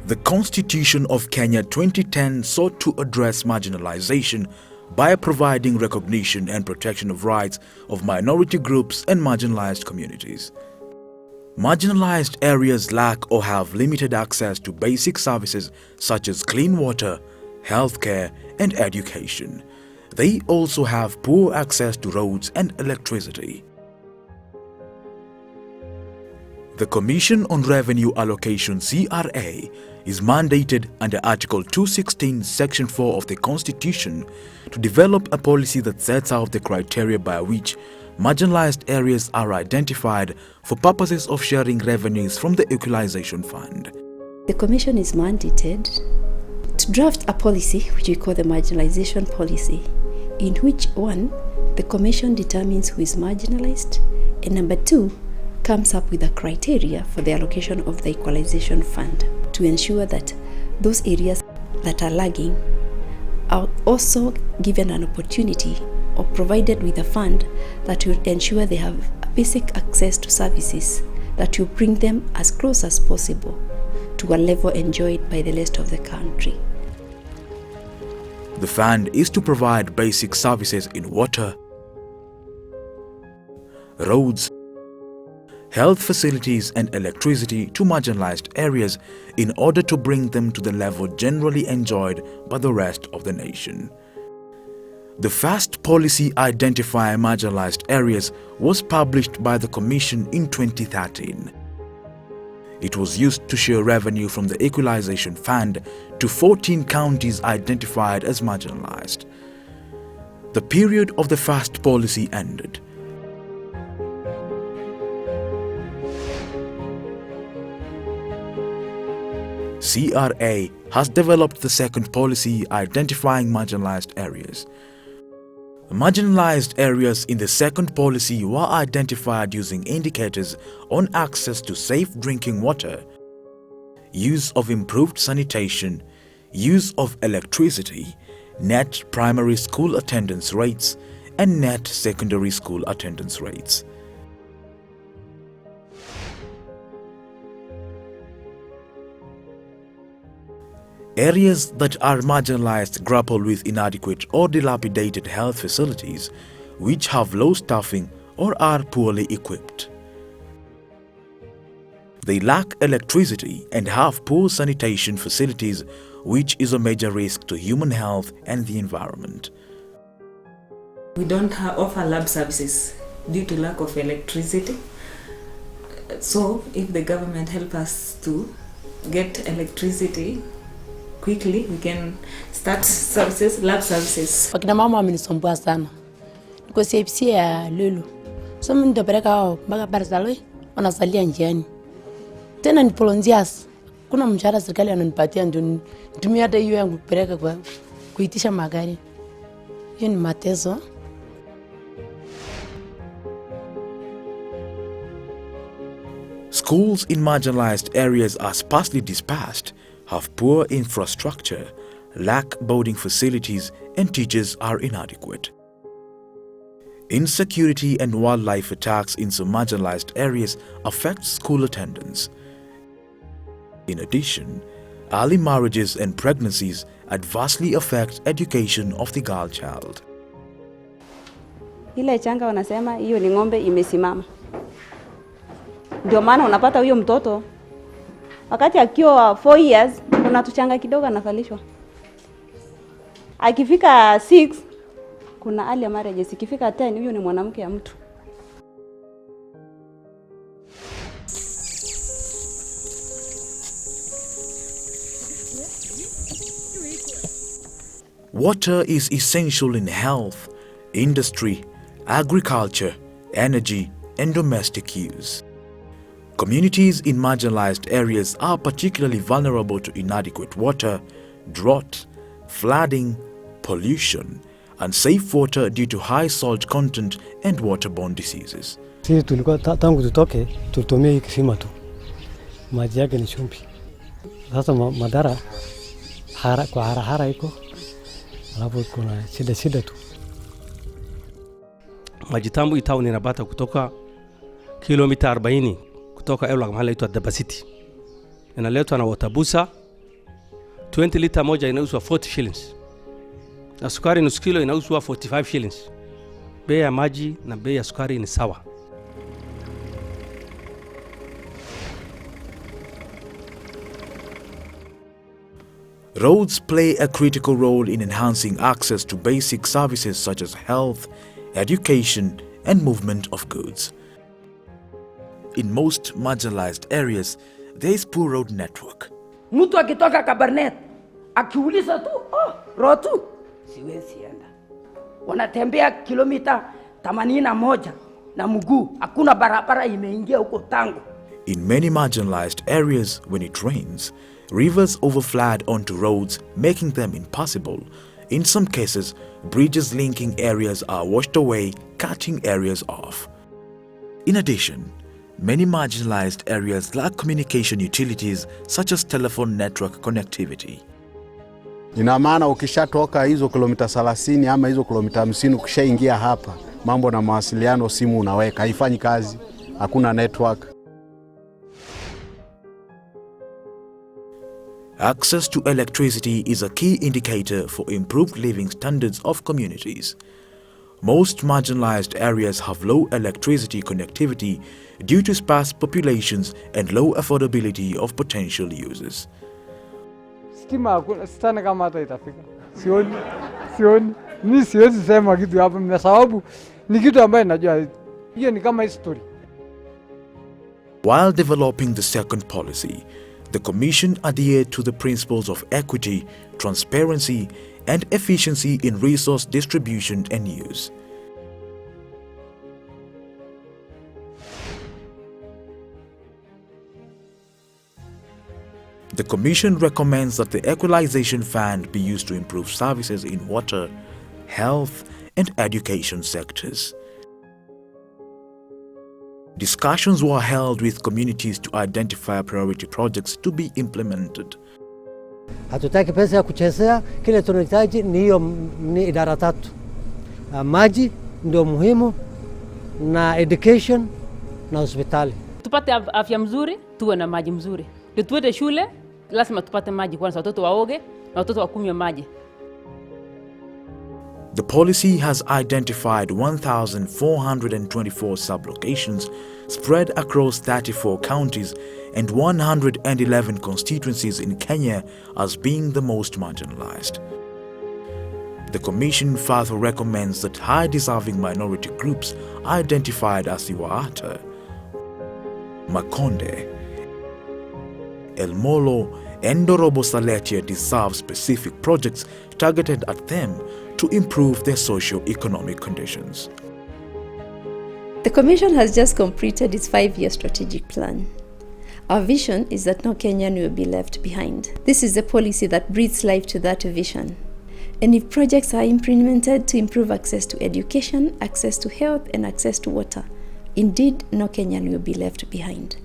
The Constitution of Kenya 2010 sought to address marginalization by providing recognition and protection of rights of minority groups and marginalized communities. Marginalized areas lack or have limited access to basic services such as clean water, healthcare, and education. They also have poor access to roads and electricity. The Commission on Revenue Allocation (CRA) is mandated under Article 216, Section 4 of the Constitution to develop a policy that sets out the criteria by which marginalized areas are identified for purposes of sharing revenues from the Equalization Fund. The Commission is mandated to draft a policy which we call the marginalization policy, in which one, the Commission determines who is marginalized, and number two, comes up with a criteria for the allocation of the Equalization Fund to ensure that those areas that are lagging are also given an opportunity or provided with a fund that will ensure they have basic access to services that will bring them as close as possible to a level enjoyed by the rest of the country. The fund is to provide basic services in water, roads, health facilities and electricity to marginalized areas in order to bring them to the level generally enjoyed by the rest of the nation. The first policy identifying marginalized areas was published by the Commission in 2013. It was used to share revenue from the Equalization Fund to 14 counties identified as marginalized. The period of the first policy ended. CRA has developed the second policy identifying marginalized areas. Marginalized areas in the second policy were identified using indicators on access to safe drinking water, use of improved sanitation, use of electricity, net primary school attendance rates, and net secondary school attendance rates. Areas that are marginalized grapple with inadequate or dilapidated health facilities, which have low staffing or are poorly equipped. They lack electricity and have poor sanitation facilities, which is a major risk to human health and the environment. We don't offer lab services due to lack of electricity. So if the government help us to get electricity quickly, we can start services, lab services. Wakina mama wamenisumbua sana. Niko CPC ya Lulu. So mimi nitapeleka hao mpaka Barcelona, wanasalia njiani. Tena ni volunteers. Kuna mshahara serikali ananipatia ndio nitumie hata hiyo yangu kupeleka kwa kuitisha magari. Hiyo ni mateso. Schools in marginalized areas are sparsely dispersed, have poor infrastructure, lack boarding facilities, and teachers are inadequate. Insecurity and wildlife attacks in some marginalized areas affect school attendance. In addition, early marriages and pregnancies adversely affect education of the girl child. Ile changa wanasema hiyo ni ng'ombe imesimama. Ndio maana unapata huyo mtoto wakati akiwa 4 years kuna tuchanga kidogo anafalishwa. Akifika 6 kuna early marriages, ikifika 10 huyo ni mwanamke ya mtu. Water is essential in health, industry, agriculture, energy, and domestic use. Communities in marginalized areas are particularly vulnerable to inadequate water, drought, flooding, pollution, unsafe water due to high salt content and waterborne diseases. Sisi tulikuwa tangu tutoke tulitumia hii kisima tu. Maji yake ni chumvi. Sasa madhara kwa harahara iko. Alafu kuna shida tu. Maji tambu town inapata kutoka kilomita 40 kutoka eneo mahali inaitwa Dabasiti. Inaletwa na watabusa 20 lita moja inauzwa 40 shillings. Na sukari nusu kilo inauzwa 45 shillings. Bei ya maji na bei ya sukari ni sawa. Roads play a critical role in enhancing access to basic services such as health, education, and movement of goods. In most marginalized areas, there is poor road network. Mtu akitoka Kabarnet akiuliza tu, Rotu, siwezi enda. Wanatembea kilomita 81 na mguu, hakuna barabara imeingia huko tangu. In many marginalized areas, when it rains, rivers overflood onto roads, making them impassable. In some cases, bridges linking areas are washed away, cutting areas off. In addition, many marginalized areas lack communication utilities such as telephone network connectivity. Ina maana ukishatoka hizo kilomita 30 ama hizo kilomita 50 ukishaingia hapa, mambo na mawasiliano, simu unaweka haifanyi kazi, hakuna network. Access to electricity is a key indicator for improved living standards of communities. Most marginalized areas have low electricity connectivity due to sparse populations and low affordability of potential users. Stima sitana kama hata itafika. Sioni. Mimi siwezi sema kitu hapo kwa sababu ni kitu ambaye najua hiyo ni kama history. While developing the second policy, the Commission adhered to the principles of equity, transparency, and efficiency in resource distribution and use. The Commission recommends that the Equalization Fund be used to improve services in water, health, and education sectors. Discussions were held with communities to identify priority projects to be implemented. Hatutaki pesa ya kuchezea, kile tunahitaji ni idara tatu. Maji ndio muhimu, na education na hospitali. Tupate afya mzuri, tuwe na maji mzuri. Ndio tuende shule, lazima tupate maji kwanza, watoto waoge na watoto wakunywe maji. The policy has identified 1,424 sublocations spread across 34 counties and 111 constituencies in Kenya as being the most marginalized. The Commission further recommends that high-deserving minority groups identified as Iwaata, Makonde, El Molo, and Dorobo Saletia deserve specific projects targeted at them to improve their socio-economic conditions. The Commission has just completed its 5-year strategic plan. Our vision is that no Kenyan will be left behind. This is a policy that breathes life to that vision. And if projects are implemented to improve access to education, access to health, and access to water, indeed, no Kenyan will be left behind.